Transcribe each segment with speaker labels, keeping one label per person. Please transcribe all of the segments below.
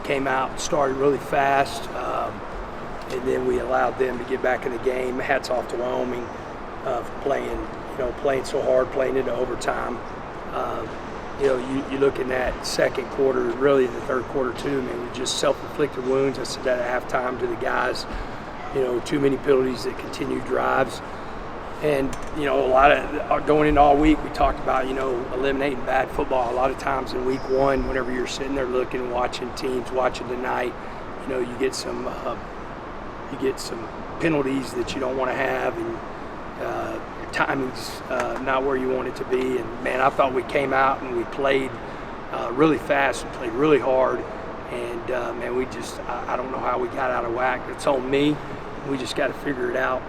Speaker 1: came out and started really fast, and then we allowed them to get back in the game. Hats off to Wyoming for playing so hard, playing into overtime. You look in that second quarter, really the third quarter too. I mean, we just self-inflicted wounds. I said that at halftime to the guys. Too many penalties that continue drives. And, a lot of going into all week, we talked about, eliminating bad football. A lot of times in week one, whenever you're sitting there looking, watching teams, watching tonight, you get some penalties that you don't want to have, and your timing's not where you want it to be. And, man, I thought we came out and we played really fast and played really hard. And, man, I don't know how we got out of whack. It's on me. We just got to figure it out.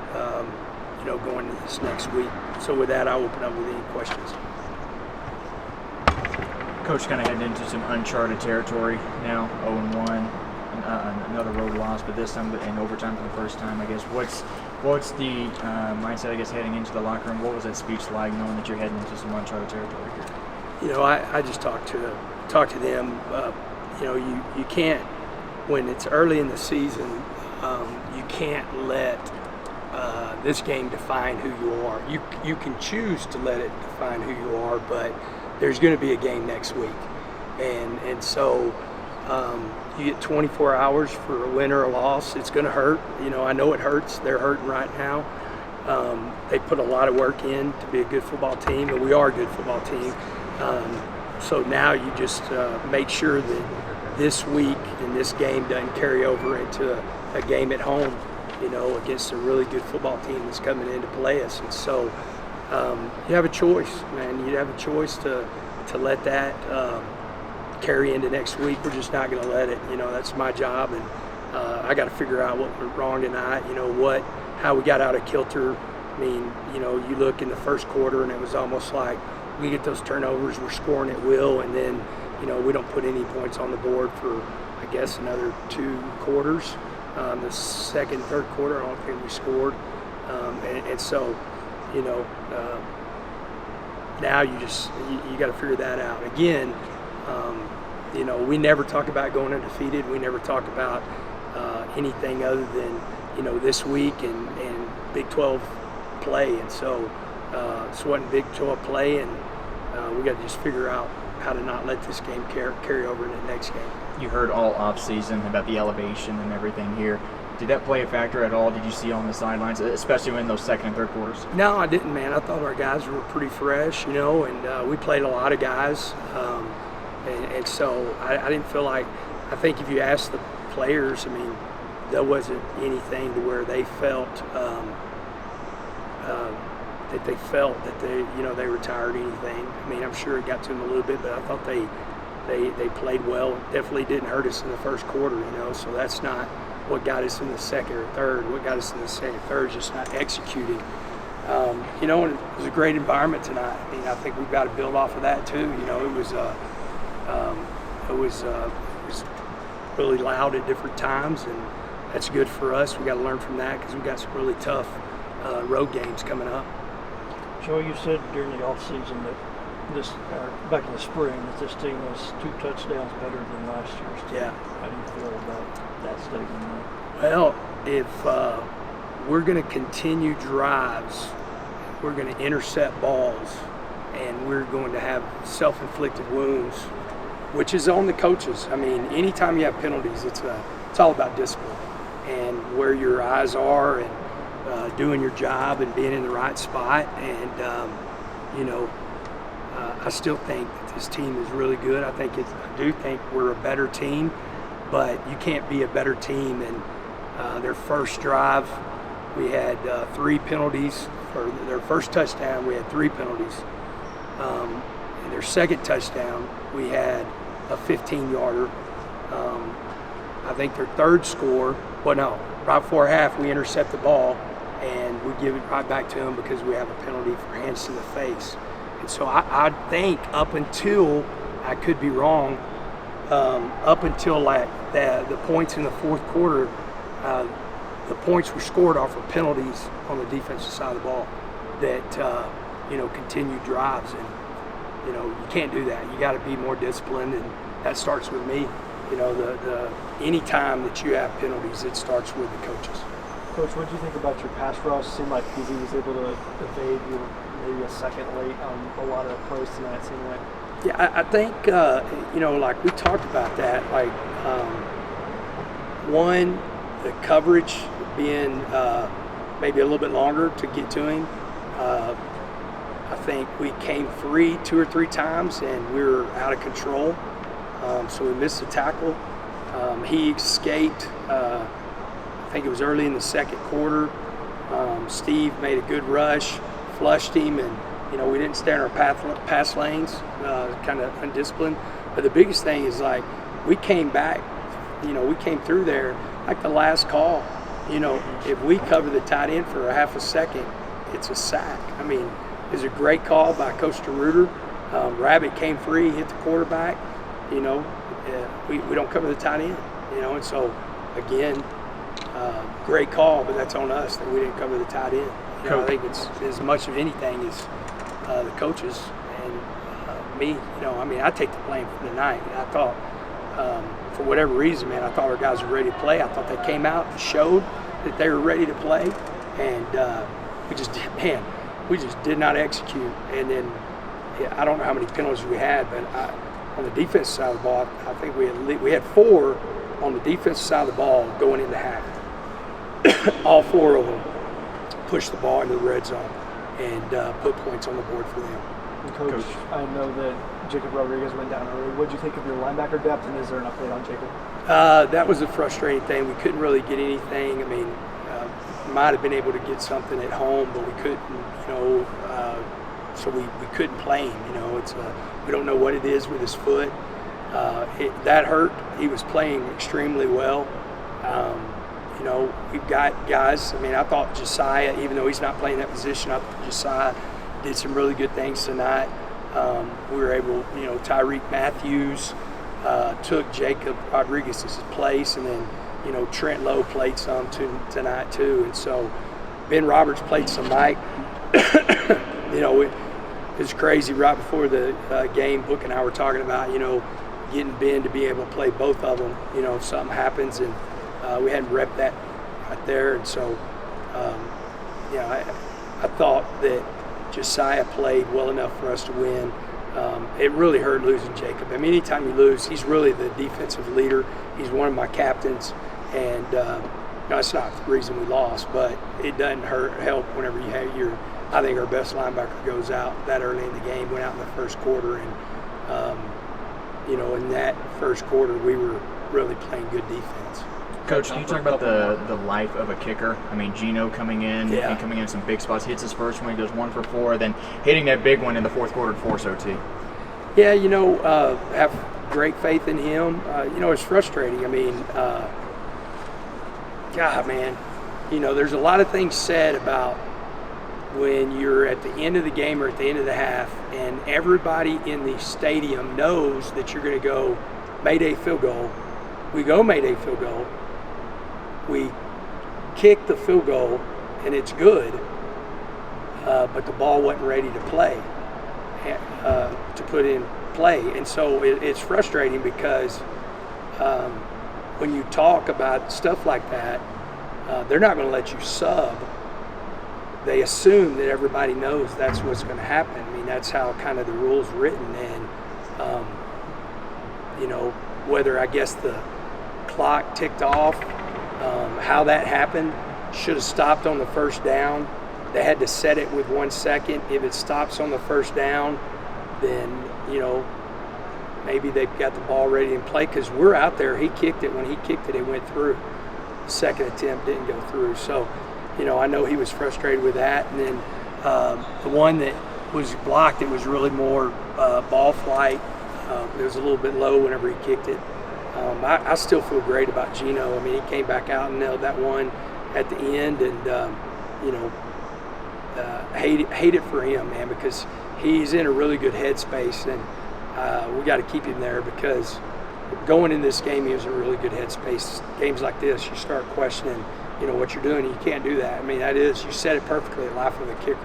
Speaker 1: Going into this next week. So with that, I'll open up with any questions.
Speaker 2: Coach, kind of heading into some uncharted territory now, 0-1, another road loss, but this time in overtime for the first time, I guess. What's the mindset, I guess, heading into the locker room? What was that speech like, knowing that you're heading into some uncharted territory here?
Speaker 1: I just talked to them. You can't, when it's early in the season, you can't let this game define who you are. You can choose to let it define who you are, but there's going to be a game next week, and so you get 24 hours for a win or a loss. It's going to hurt. I know it hurts. They're hurting right now. They put a lot of work in to be a good football team, and we are a good football team. So now you just make sure that this week and this game doesn't carry over into a game at home, against a really good football team that's coming in to play us. And so you have a choice, man. You have a choice to let that carry into next week. We're just not going to let it. That's my job, and I got to figure out what went wrong tonight. How we got out of kilter. I mean, you look in the first quarter, and it was almost like we get those turnovers, we're scoring at will, and then we don't put any points on the board for, I guess, another 2 quarters. The second, third quarter, I don't think we scored. And so, now you got to figure that out. Again, we never talk about going undefeated. We never talk about anything other than, this week and Big 12 play. And so it's wasn't Big 12 play, and we got to just figure out how to not let this game carry over into the next game.
Speaker 2: You heard all off-season about the elevation and everything here. Did that play a factor at all? Did you see on the sidelines, especially in those second and third quarters?
Speaker 1: No, I didn't, man. I thought our guys were pretty fresh, and we played a lot of guys. And so I didn't feel like – I think if you ask the players, I mean, there wasn't anything to where they felt that they retired anything. I mean, I'm sure it got to them a little bit, but I thought they played well. Definitely didn't hurt us in the first quarter, so that's not what got us in the second or third. What got us in the second or third is just not executing. And it was a great environment tonight. I mean, I think we've got to build off of that too. It was really loud at different times, and that's good for us. We got to learn from that because we got some really tough road games coming up.
Speaker 3: Joe, you said during the off season that back in the spring that this team was 2 touchdowns better than last year's team.
Speaker 1: Yeah.
Speaker 3: How do you feel about that statement?
Speaker 1: Well, if we're going to continue drives, we're going to intercept balls, and we're going to have self-inflicted wounds, which is on the coaches. I mean, anytime you have penalties, it's all about discipline and where your eyes are and doing your job and being in the right spot. And I still think that this team is really good. I do think we're a better team, but you can't be a better team. And their first drive, we had 3 penalties. For their first touchdown, we had 3 penalties. And their second touchdown, we had a 15-yarder. I think their third score, right before half, we intercept the ball, and we give it right back to them because we have a penalty for hands to the face. And so I think up until, I could be wrong, up until the points in the fourth quarter, the points were scored off of penalties on the defensive side of the ball that continued drives. And you can't do that. You got to be more disciplined, and that starts with me. You know, any time that you have penalties, it starts with the coaches.
Speaker 4: Coach, what do you think about your pass rush? Seemed like he was able to evade you maybe a second late on a lot of the plays tonight, it seemed like.
Speaker 1: Yeah, I think, you know, like we talked about that, like, one, the coverage being maybe a little bit longer to get to him. I think we came free 2 or 3 times and we were out of control, so we missed the tackle. He escaped, I think it was early in the second quarter. Steve made a good rush, flushed him, and you know, we didn't stay in our pass lanes, kind of undisciplined. But the biggest thing is, like, we came back, you know, we came through there, like the last call. You know, if we cover the tight end for a half a second, it's a sack. I mean, it was a great call by Coach DeRuiter. Rabbit came free, hit the quarterback. You know, we don't cover the tight end, you know, and so, again, great call, but that's on us that we didn't cover the tight end. You know, I think it's as much of anything as the coaches and me. You know, I mean, I take the blame for tonight. I thought, for whatever reason, man, I thought our guys were ready to play. I thought they came out and showed that they were ready to play, and we just did not execute. And then, I don't know how many penalties we had, but on the defensive side of the ball, I think we had 4 on the defensive side of the ball going into half. All 4 of them pushed the ball into the red zone and put points on the board for them.
Speaker 4: And Coach, I know that Jacob Rodriguez went down early. What did you think of your linebacker depth, and is there an update on Jacob?
Speaker 1: That was a frustrating thing. We couldn't really get anything. I mean, might have been able to get something at home, but we couldn't, you know, so we couldn't play him. You know, we don't know what it is with his foot. That hurt. He was playing extremely well. You know, we've got guys. I mean, I thought Josiah, even though he's not playing that position, I thought Josiah did some really good things tonight. We were able, you know, Tyreek Matthews took Jacob Rodriguez's place, and then, you know, Trent Lowe played some tonight too. And so Ben Roberts played some night. You know, it was crazy right before the game. Book and I were talking about, you know, getting Ben to be able to play both of them, you know, if something happens, and we hadn't repped that right there. And so, you know, I thought that Josiah played well enough for us to win. It really hurt losing Jacob. I mean, anytime you lose, he's really the defensive leader. He's one of my captains, and no, it's not the reason we lost, but it doesn't help whenever you have I think our best linebacker goes out that early in the game, went out in the first quarter, and you know, in that first quarter we were really playing good defense.
Speaker 2: Coach, can you talk about the life of a kicker? I mean, Gino coming in and coming in some big spots, hits his first one, he goes 1 for 4, then hitting that big one in the fourth quarter to force OT.
Speaker 1: Yeah, you know, have great faith in him. You know, it's frustrating. I mean, God, man, you know, there's a lot of things said about when you're at the end of the game or at the end of the half, and everybody in the stadium knows that you're going to go Mayday field goal. We go Mayday field goal. We kick the field goal, and it's good, but the ball wasn't ready to play, to put in play. And so it's frustrating because when you talk about stuff like that, they're not going to let you sub. They assume that everybody knows that's what's going to happen. I mean, that's how kind of the rule's written. And, you know, whether I guess the clock ticked off, how that happened, should have stopped on the first down. They had to set it with 1 second. If it stops on the first down, then, you know, maybe they've got the ball ready in play, because we're out there. He kicked it. When he kicked it, it went through. The second attempt didn't go through. So, you know, I know he was frustrated with that. And then the one that was blocked, it was really more ball flight. It was a little bit low whenever he kicked it. I still feel great about Gino. I mean, he came back out and nailed that one at the end, and, you know, hate it for him, man, because he's in a really good headspace, and we got to keep him there, because going in this game, he was in a really good headspace. Games like this, you start questioning, you know, what you're doing, and you can't do that. I mean, you said it perfectly, life of a kicker.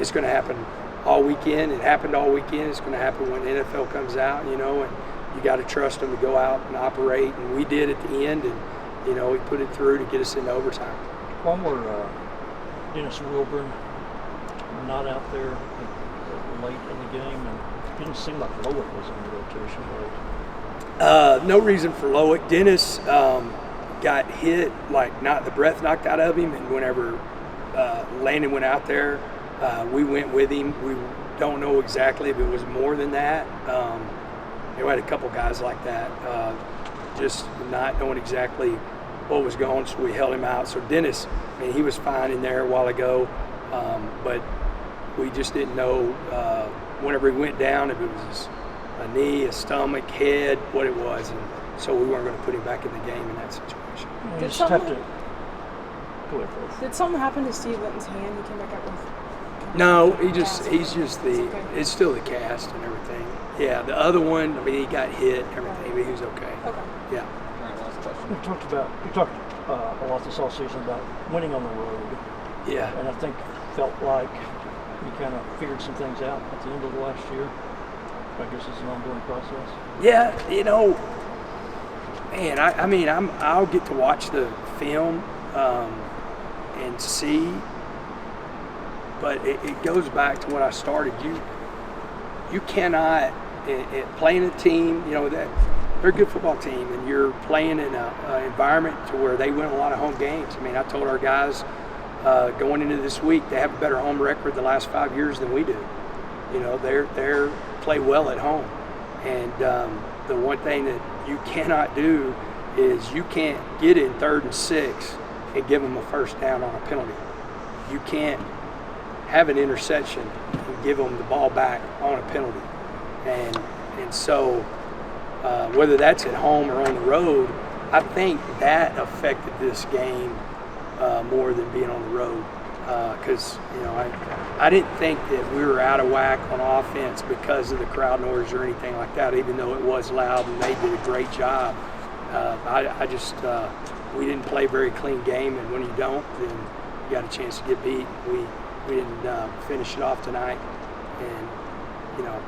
Speaker 1: It's going to happen all weekend. It happened all weekend. It's going to happen when the NFL comes out, you know, and you got to trust them to go out and operate, and we did at the end, and you know, we put it through to get us into overtime.
Speaker 3: One more, Dennis Wilburn not out there late in the game, and it didn't seem like Lowick was in the rotation late.
Speaker 1: No reason for Lowick. Dennis got hit, like the breath knocked out of him, and whenever Landon went out there, we went with him. We don't know exactly if it was more than that. We had a couple guys like that, just not knowing exactly what was going on, so we held him out. So Dennis, I mean, he was fine in there a while ago, but we just didn't know whenever he went down if it was a knee, a stomach, head, what it was, and so we weren't going to put him back in the game in that situation.
Speaker 3: You just have to go ahead, Faith.
Speaker 5: Did something happen to Steve Linton's hand? He came back up with.
Speaker 1: No, he's just it's still the cast and everything. Yeah, the other one, I mean, he got hit and everything, but he was okay.
Speaker 5: Okay.
Speaker 1: Yeah.
Speaker 6: All right, last question.
Speaker 3: You talked a lot this offseason about winning on the road.
Speaker 1: Yeah.
Speaker 3: And I think felt like you kind of figured some things out at the end of the last year. I guess it's an ongoing process.
Speaker 1: Yeah, you know, man, I mean, I'll get to watch the film and see, but it goes back to what I started. You cannot, playing a team, you know, that they're a good football team, and you're playing in an environment to where they win a lot of home games. I mean, I told our guys going into this week, they have a better home record the last 5 years than we do. You know, they're play well at home, and the one thing that you cannot do is you can't get in 3rd and 6 and give them a first down on a penalty. You can't have an interception and give them the ball back on a penalty, and so whether that's at home or on the road, I think that affected this game more than being on the road. Because you know, I didn't think that we were out of whack on offense because of the crowd noise or anything like that, even though it was loud and they did a great job. I just we didn't play a very clean game, and when you don't, then you got a chance to get beat. We didn't finish it off tonight, and you know,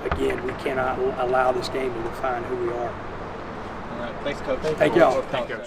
Speaker 1: again, we cannot allow this game to define who we are.
Speaker 6: All right, thanks, Coach.
Speaker 1: Thank y'all.
Speaker 2: Thank you.